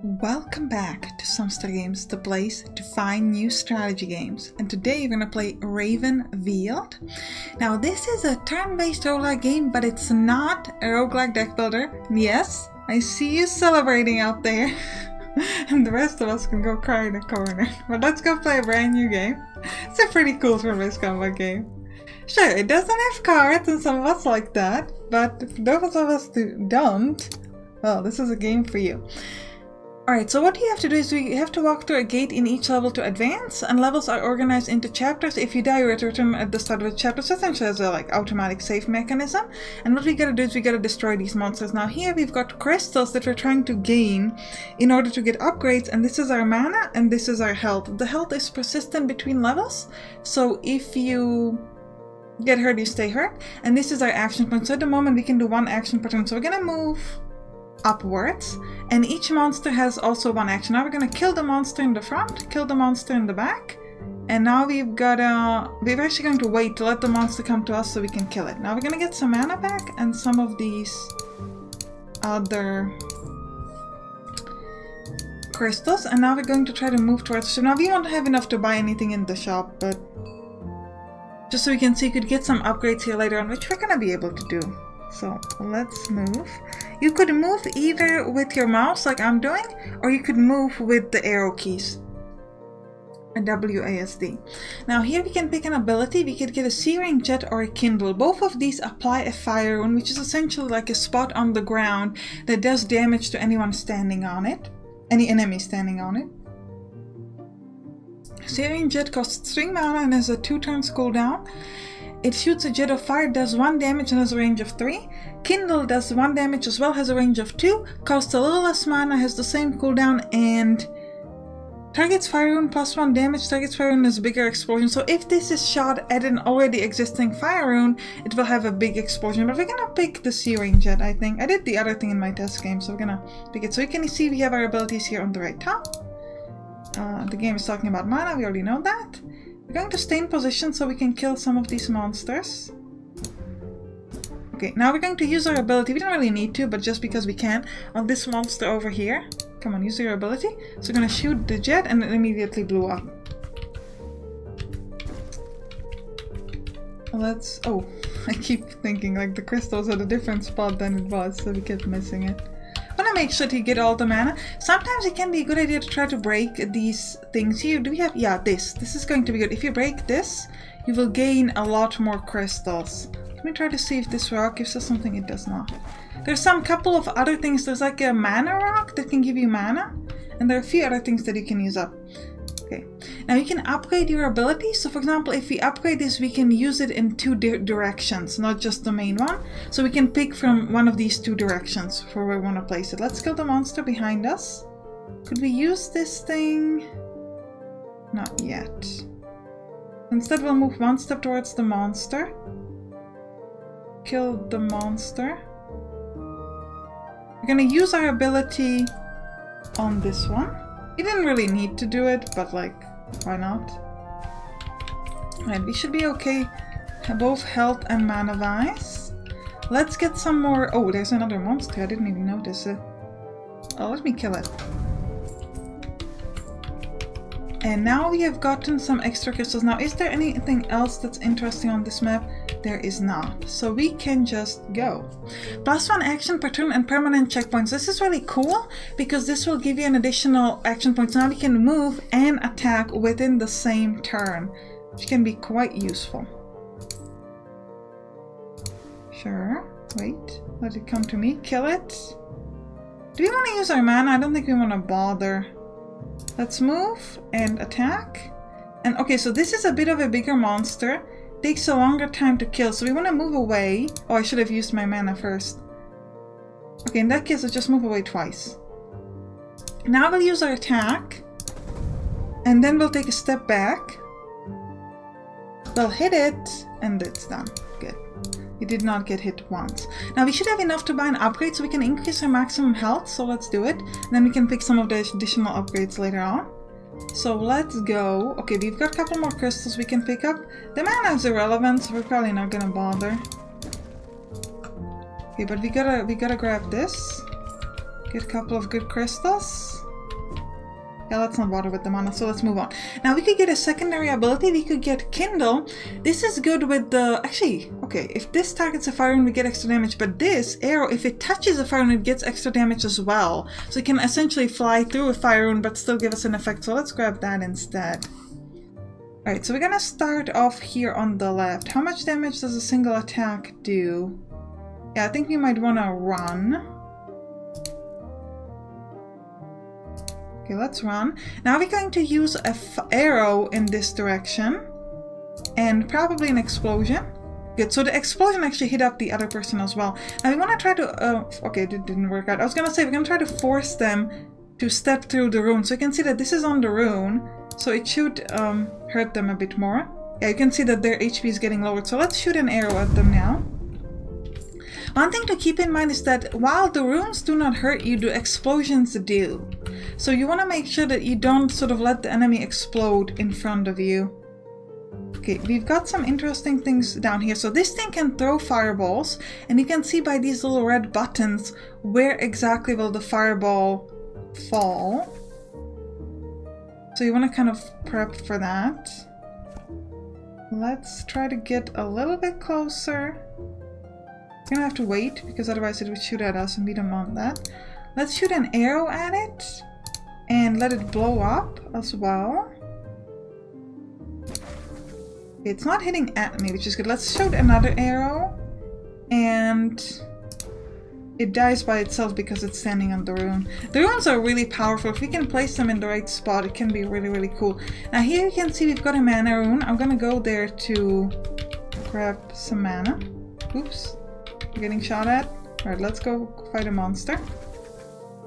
Welcome back to Sampstra Games, the place to find new strategy games. And today we're gonna play RavenWeald. Now this is a turn-based roguelike game, but it's not a roguelike deck builder. Yes, I see you celebrating out there. And the rest of us can go cry in a corner. But let's go play a brand new game. It's a pretty cool turn-based combat game. Sure, it doesn't have cards and some of us like that, but for those of us who don't, well, this is a game for you. Alright, so what you have to do is you have to walk through a gate in each level to advance, and levels are organized into chapters. If you die, you return at the start of the chapter, so essentially as a automatic save mechanism. And what we gotta do is we gotta destroy these monsters. Now here we've got crystals that we're trying to gain in order to get upgrades, and this is our mana and this is our health. The health is persistent between levels, so if you get hurt, you stay hurt. And this is our action point, so at the moment we can do one action per turn. So we're gonna move upwards, and each monster has also one action. Now we're gonna kill the monster in the front, kill the monster in the back, and now we're actually going to wait to let the monster come to us so we can kill it. Now we're gonna get some mana back and some of these other crystals, and now we're going to try to move towards. So now we won't have enough to buy anything in the shop, but just so we can see, you could get some upgrades here later on, which we're gonna be able to do. So let's move. You could move either with your mouse like I'm doing, or you could move with the arrow keys. A WASD. Now here we can pick an ability. We could get a Searing Jet or a Kindle. Both of these apply a fire rune, which is essentially like a spot on the ground that does damage to anyone standing on it. Any enemy standing on it. Searing Jet costs 3 mana and has a 2 turns cooldown. It shoots a jet of fire, does 1 damage and has a range of 3. Kindle does 1 damage as well, has a range of 2, costs a little less mana, has the same cooldown, and targets fire rune plus 1 damage. Targets fire rune has a bigger explosion, so if this is shot at an already existing fire rune, it will have a big explosion. But we're gonna pick the Searing Jet, I think. I did the other thing in my test game, so we're gonna pick it. So you can see we have our abilities here on the right top. The game is talking about mana, we already know that. We're going to stay in position so we can kill some of these monsters. Okay, now we're going to use our ability. We don't really need to, but just because we can, on this monster over here. Come on, use your ability. So we're going to shoot the jet, and it immediately blew up. Let's... oh, I keep thinking like the crystals at a different spot than it was, so we kept missing it. I want to make sure to get all the mana. Sometimes it can be a good idea to try to break these things here. Do we have... yeah, this. This is going to be good. If you break this, you will gain a lot more crystals. Let me try to see if this rock gives us something. It does not. There's some couple of other things. There's like a mana rock that can give you mana. And there are a few other things that you can use up. Okay. Now you can upgrade your abilities. So for example, if we upgrade this, we can use it in 2 directions, not just the main one. So we can pick from one of these 2 directions for where we want to place it. Let's kill the monster behind us. Could we use this thing? Not yet. Instead, we'll move 1 step towards the monster. Kill the monster. We're going to use our ability on this one. We didn't really need to do it, but like, why not? Alright, we should be okay, both health and mana-wise. Let's get some more... oh, there's another monster, I didn't even notice it. Oh, let me kill it. And now we have gotten some extra crystals. Now, is there anything else that's interesting on this map? There is not. So we can just go. +1 action per turn and permanent checkpoints. This is really cool because this will give you an additional action point. So now we can move and attack within the same turn, which can be quite useful. Sure. Wait. Let it come to me. Kill it. Do we want to use our mana? I don't think we want to bother. Let's move and attack. And okay, so this is a bit of a bigger monster. Takes a longer time to kill, so we want to move away. Oh, I should have used my mana first. Okay, in that case, let's just move away twice. Now we'll use our attack. And then we'll take a step back. We'll hit it, and it's done. Good. We did not get hit once. Now we should have enough to buy an upgrade so we can increase our maximum health, so let's do it. And then we can pick some of the additional upgrades later on. So let's go. Okay, we've got a couple more crystals we can pick up. The mana is irrelevant, so we're probably not gonna bother. Okay, but we gotta grab this. Get a couple of good crystals. Yeah, let's not bother with the mana, so let's move on. Now we could get a secondary ability. We could get Kindle. This is good with the... Actually, okay, if this targets a fire rune, we get extra damage. But this arrow, if it touches a fire rune, it gets extra damage as well. So it can essentially fly through a fire rune, but still give us an effect. So let's grab that instead. Alright, so we're gonna start off here on the left. How much damage does a single attack do? Yeah, I think we might want to run. Okay, let's run. Now we're going to use an arrow in this direction. And probably an explosion. Good, so the explosion actually hit up the other person as well. Now we want to try to... okay, it didn't work out. I was going to say, we're going to try to force them to step through the rune. So you can see that this is on the rune. So it should hurt them a bit more. Yeah, you can see that their HP is getting lowered. So let's shoot an arrow at them now. One thing to keep in mind is that while the runes do not hurt you, the explosions do. So you want to make sure that you don't sort of let the enemy explode in front of you. Okay, we've got some interesting things down here. So this thing can throw fireballs, and you can see by these little red buttons where exactly will the fireball fall. So you want to kind of prep for that. Let's try to get a little bit closer. We're gonna have to wait because otherwise it would shoot at us and we don't want that. Let's shoot an arrow at it and let it blow up as well. It's not hitting at me, which is good. Let's shoot another arrow and it dies by itself because it's standing on the rune. The runes are really powerful. If we can place them in the right spot, it can be really, really cool. Now here you can see we've got a mana rune. I'm gonna go there to grab some mana. Oops. Getting shot at. Alright, let's go fight a monster.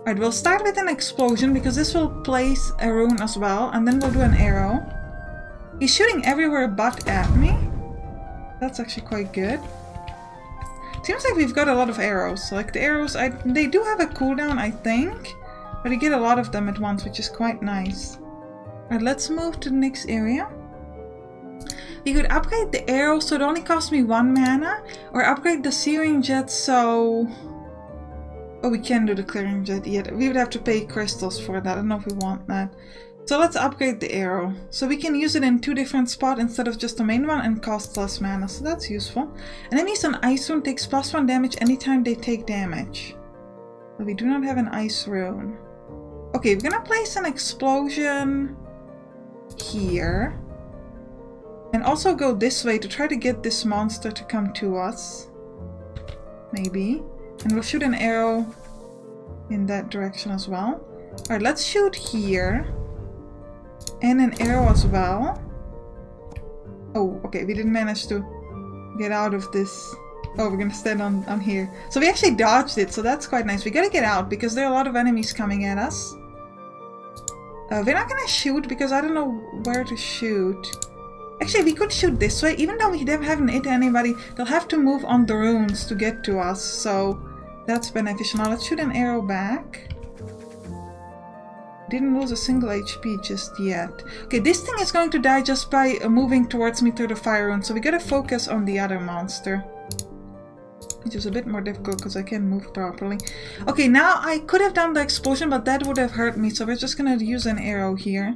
Alright, we'll start with an explosion because this will place a rune as well, and then we'll do an arrow. He's shooting everywhere but at me. That's actually quite good. Seems like we've got a lot of arrows. Like the arrows, they do have a cooldown, I think, but you get a lot of them at once, which is quite nice. Alright, let's move to the next area. We could upgrade the arrow so it only costs me 1 mana, or upgrade the searing jet so... Oh, we can't do the clearing jet yet. We would have to pay crystals for that. I don't know if we want that. So let's upgrade the arrow. So we can use it in 2 different spots instead of just the main one and cost less mana. So that's useful. Enemies on ice rune takes +1 damage anytime they take damage. But we do not have an ice rune. Okay, we're gonna place an explosion here. And also go this way to try to get this monster to come to us. Maybe. And we'll shoot an arrow in that direction as well. Alright, let's shoot here. And an arrow as well. Oh, okay, we didn't manage to get out of this. Oh, we're gonna stand on here. So we actually dodged it, so that's quite nice. We gotta get out because there are a lot of enemies coming at us. We're not gonna shoot because I don't know where to shoot. Actually, we could shoot this way. Even though we haven't hit anybody, they'll have to move on the runes to get to us. So that's beneficial. Now let's shoot an arrow back. Didn't lose a single HP just yet. Okay, this thing is going to die just by moving towards me through the fire rune. So we gotta focus on the other monster. Which is a bit more difficult because I can't move properly. Okay, now I could have done the explosion, but that would have hurt me. So we're just gonna use an arrow here.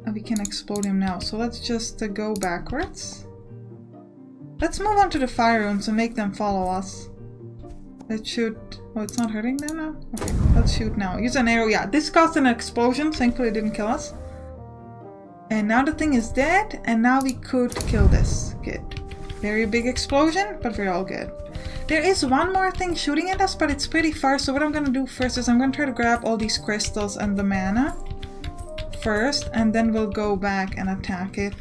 And we can explode him now. So let's just go backwards. Let's move on to the fire runes and make them follow us. Let's shoot. Oh, it's not hurting them now? Okay, let's shoot now. Use an arrow. Yeah, this caused an explosion. Thankfully it didn't kill us. And now the thing is dead. And now we could kill this. Good. Very big explosion, but we're all good. There is one more thing shooting at us, but it's pretty far. So what I'm going to do first is I'm going to try to grab all these crystals and the mana first, and then we'll go back and attack it.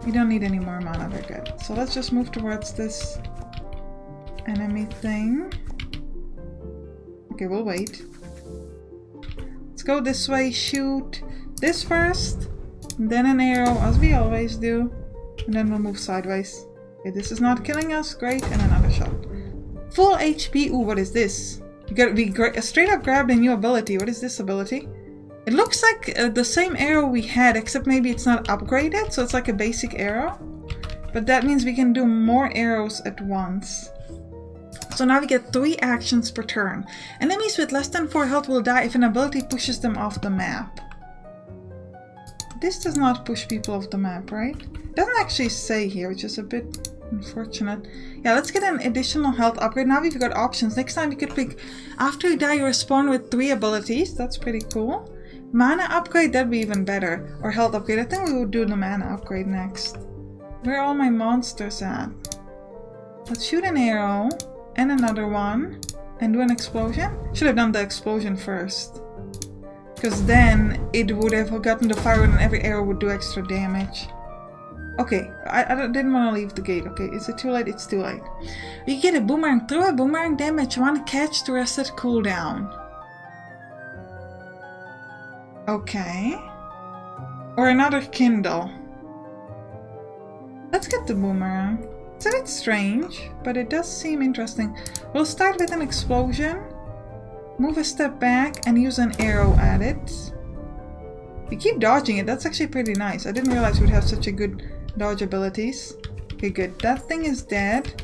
We don't need any more mana, we're good. So let's just move towards this enemy thing. Okay, we'll wait. Let's go this way, shoot this first, then an arrow, as we always do, and then we'll move sideways. Okay, this is not killing us, great, and another shot. Full HP, ooh, what is this? We straight up grabbed a new ability. What is this ability? It looks like the same arrow we had, except maybe it's not upgraded, so it's like a basic arrow. But that means we can do more arrows at once. So now we get 3 actions per turn. Enemies with less than 4 health will die if an ability pushes them off the map. This does not push people off the map, right? It doesn't actually say here, which is a bit unfortunate. Yeah, let's get an additional health upgrade. Now we've got options. Next time we could pick, after you die you respawn with 3 abilities. That's pretty cool. Mana upgrade, that'd be even better. Or health upgrade. I think we would do the mana upgrade next. Where are all my monsters at? Let's shoot an arrow. And another one. And do an explosion. Should have done the explosion first. Because then it would have gotten the fire and every arrow would do extra damage. Okay, I didn't want to leave the gate. Okay, is it too late? It's too late. You get a boomerang. Throw a boomerang, damage 1, catch to reset cooldown. Okay. Or another kindle. Let's get the boomerang. It's a bit strange, but it does seem interesting. We'll start with an explosion. Move a step back and use an arrow at it. We keep dodging it. That's actually pretty nice. I didn't realize we'd have such a good dodge abilities. Okay, good. That thing is dead.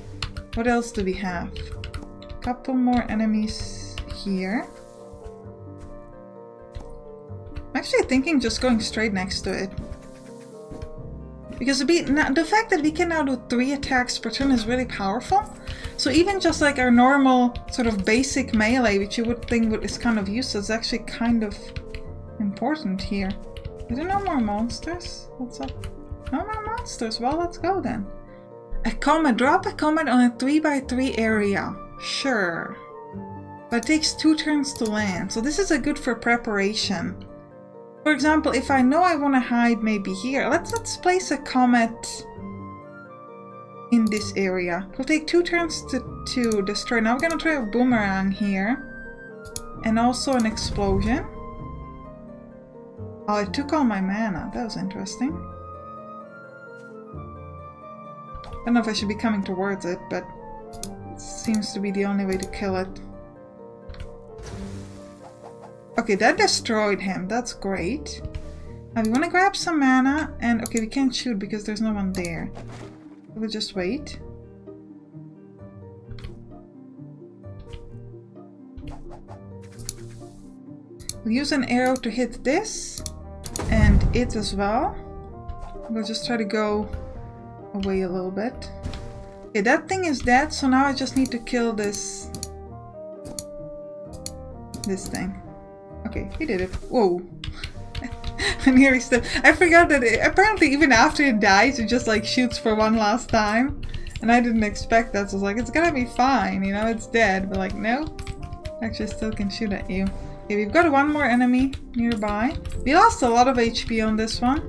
What else do we have? Couple more enemies here. I'm actually thinking just going straight next to it. Because the fact that we can now do 3 attacks per turn is really powerful. So even just like our normal sort of basic melee, which you would think is kind of useless, is actually kind of important here. Is there no more monsters? What's up? No more monsters. Well, let's go then. A comet. Drop a comet on a 3x3 area. Sure. But it takes 2 turns to land. So this is a good for preparation. For example, if I know I want to hide maybe here, let's place a comet in this area. It'll take 2 turns to destroy. Now we're going to try a boomerang here. And also an explosion. Oh, it took all my mana. That was interesting. I don't know if I should be coming towards it, but it seems to be the only way to kill it. Okay, that destroyed him. That's great. Now we want to grab some mana, and okay, we can't shoot because there's no one there. We'll just wait. We'll use an arrow to hit this, and it as well. We'll just try to go away a little bit. Okay, that thing is dead, so now I just need to kill this thing. Okay, he did it. Whoa. And here he still. I forgot that apparently even after it dies, it just like shoots for one last time. And I didn't expect that, so I was like, it's gonna be fine, you know, it's dead. But like, no, actually still can shoot at you. Okay, we've got one more enemy nearby. We lost a lot of HP on this one.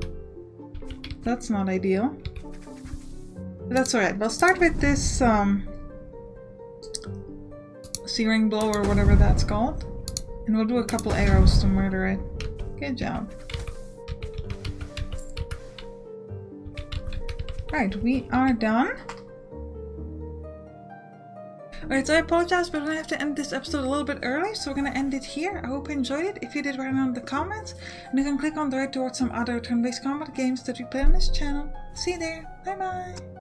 That's not ideal. But that's alright. We'll start with this searing blow or whatever that's called. And we'll do a couple arrows to murder it. Good job. Right, we are done. Alright, so I apologize, but I have to end this episode a little bit early, so we're gonna end it here. I hope you enjoyed it. If you did, write it down in the comments. And you can click on the right towards some other turn-based combat games that we play on this channel. See you there. Bye bye.